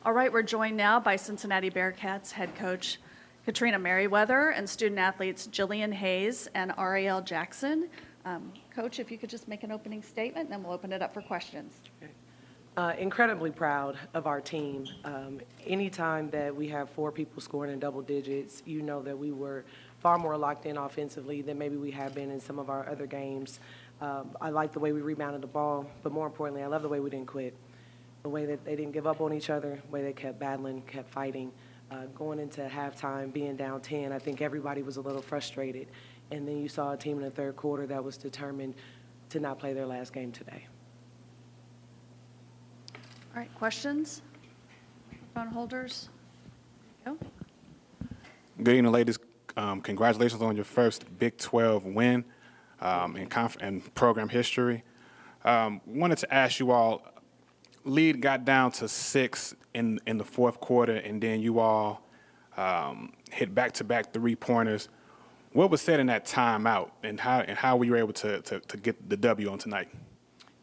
All right, we're joined now by Cincinnati Bearcats head coach Katrina Merriweather and student athletes Jillian Hayes and Ariel Jackson. Coach, if you could just make an opening statement, and then we'll open it up for questions. Incredibly proud of our team. Anytime that we have 4 people scoring in double digits, you know that we were far more locked in offensively than maybe we have been in some of our other games. I like the way we rebounded the ball, but more importantly, I love the way we didn't quit. The way that they didn't give up on each other, the way they kept battling, kept fighting. Going into halftime, being down 10, I think everybody was a little frustrated. And then you saw a team in the third quarter that was determined to not play their last game today. All right, questions? Phone holders? Go. Good evening, ladies. Congratulations on your first Big 12 win in program history. Wanted to ask you all, lead got down to 6 in the fourth quarter, and then you all hit back-to-back three-pointers. What was said in that timeout, and how were you able to get the W on tonight?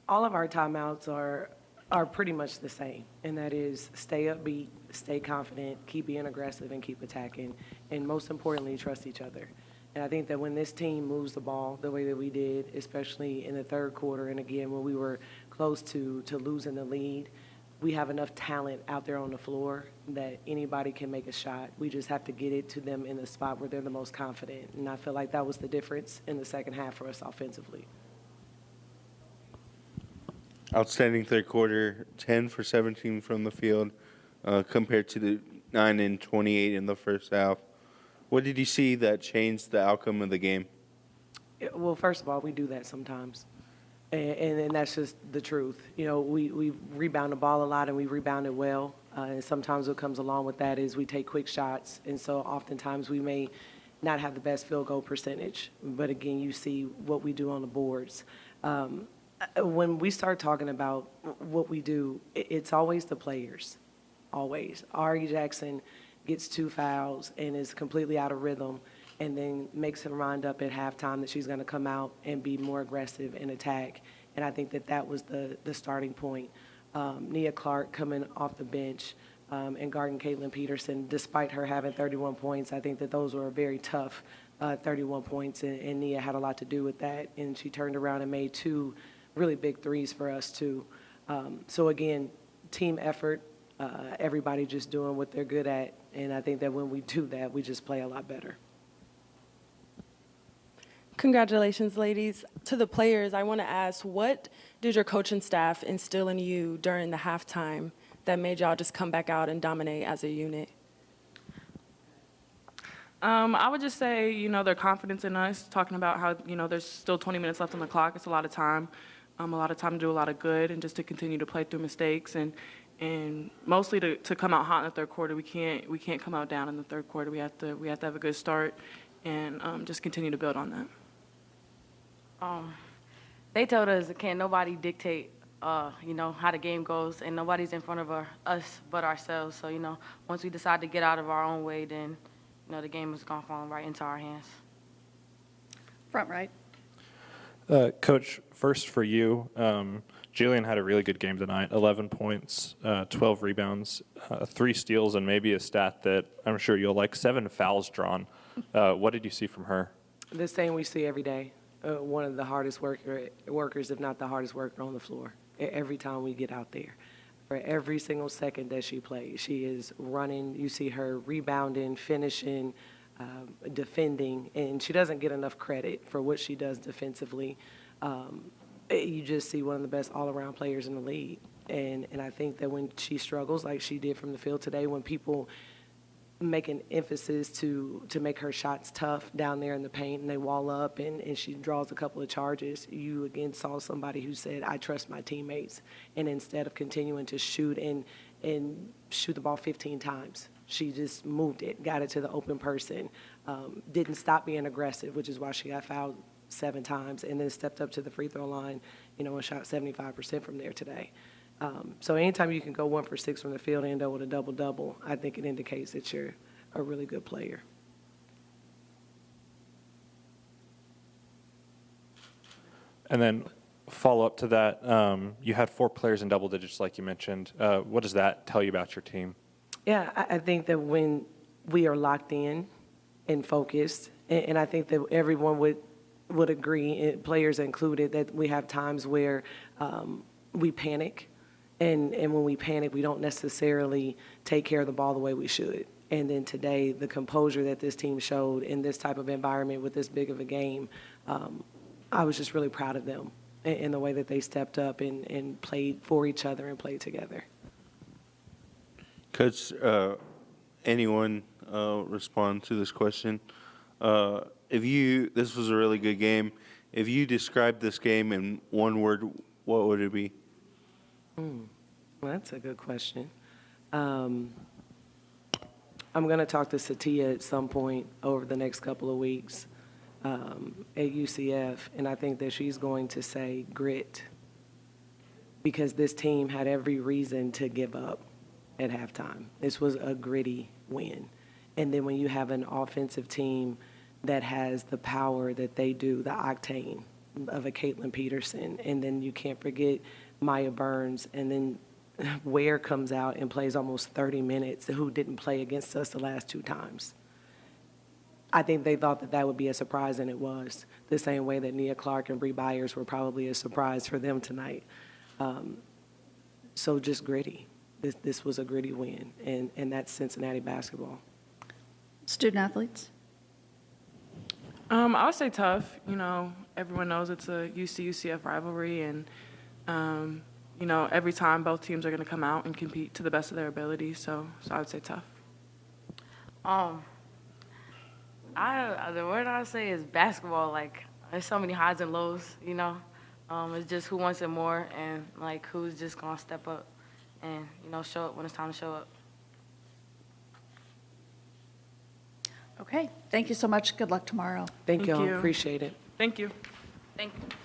All of our timeouts are pretty much the same, and that is stay upbeat, stay confident, keep being aggressive, and keep attacking, and most importantly, trust each other. And I think that when this team moves the ball the way that we did, especially in the third quarter, and again when we were close to losing the lead, we have enough talent out there on the floor that anybody can make a shot. We just have to get it to them in the spot where they're the most confident, and I feel like that was the difference in the second half for us offensively. Outstanding third quarter, 10 for 17 from the field, compared to the 9 and 28 in the first half. What did you see that changed the outcome of the game? Well, first of all, we do that sometimes, and that's just the truth. You know, we rebound the ball a lot, and we rebound it well, and sometimes what comes along with that is we take quick shots, and so oftentimes we may not have the best field goal percentage, but again, you see what we do on the boards. When we start talking about what we do, it's always the players, always. Ari Jackson gets 2 fouls and is completely out of rhythm, and then makes her mind up at halftime that she's going to come out and be more aggressive and attack. And I think that was the starting point. Nia Clark coming off the bench and guarding Caitlin Peterson, despite her having 31 points, I think that those were very tough 31 points, and Nia had a lot to do with that. And she turned around and made 2 really big threes for us too. So again, team effort, everybody just doing what they're good at, and I think that when we do that, we just play a lot better. Congratulations, ladies. To the players, I want to ask, what did your coaching staff instill in you during the halftime that made y'all just come back out and dominate as a unit? I would just say, their confidence in us, talking about how, there's still 20 minutes left on the clock. It's a lot of time to do a lot of good, and just to continue to play through mistakes, and mostly to come out hot in the third quarter. We can't come out down in the third quarter. We have to have a good start, and just continue to build on that. They told us can't nobody dictate, how the game goes, and nobody's in front of us but ourselves. So, once we decide to get out of our own way, then, the game is going to fall right into our hands. Front right. Coach, first for you, Jillian had a really good game tonight, 11 points, 12 rebounds, 3 steals, and maybe a stat that I'm sure you'll like, 7 fouls drawn. What did you see from her? The same we see every day. One of the hardest workers, if not the hardest worker on the floor, every time we get out there. For every single second that she plays, she is running. You see her rebounding, finishing, defending, and she doesn't get enough credit for what she does defensively. You just see one of the best all-around players in the league. And I think that when she struggles like she did from the field today, when people make an emphasis to make her shots tough down there in the paint and they wall up and she draws a couple of charges, you again saw somebody who said, I trust my teammates. And instead of continuing to shoot and shoot the ball 15 times, she just moved it, got it to the open person, didn't stop being aggressive, which is why she got fouled 7 times, and then stepped up to the free throw line, and shot 75% from there today. So anytime you can go 1 for 6 from the field and end up with a double-double, I think it indicates that you're a really good player. And then follow up to that, you had 4 players in double digits, like you mentioned. What does that tell you about your team? Yeah, I think that when we are locked in and focused, and I think that everyone would agree, players included, that we have times where we panic, and when we panic, we don't necessarily take care of the ball the way we should. And then today, the composure that this team showed in this type of environment with this big of a game, I was just really proud of them in the way that they stepped up and played for each other and played together. Coach, anyone respond to this question? This was a really good game. If you described this game in one word, what would it be? Well, that's a good question. I'm going to talk to Satya at some point over the next couple of weeks at UCF, and I think that she's going to say grit, because this team had every reason to give up at halftime. This was a gritty win. And then when you have an offensive team that has the power that they do, the octane of a Caitlin Peterson, and then you can't forget Maya Burns, and then Ware comes out and plays almost 30 minutes, who didn't play against us the last 2 times. I think they thought that that would be a surprise, and it was, the same way that Nia Clark and Bree Byers were probably a surprise for them tonight. So just gritty. This was a gritty win, and that's Cincinnati basketball. Student athletes? I would say tough. Everyone knows it's a UC-UCF rivalry, and every time both teams are going to come out and compete to the best of their ability. So I would say tough. The word I would say is basketball. Like, there's so many highs and lows, It's just who wants it more, and, like, who's just going to step up and, show up when it's time to show up. Okay, thank you so much. Good luck tomorrow. Thank Thank y'all. you. Appreciate it. Thank you. Thank you.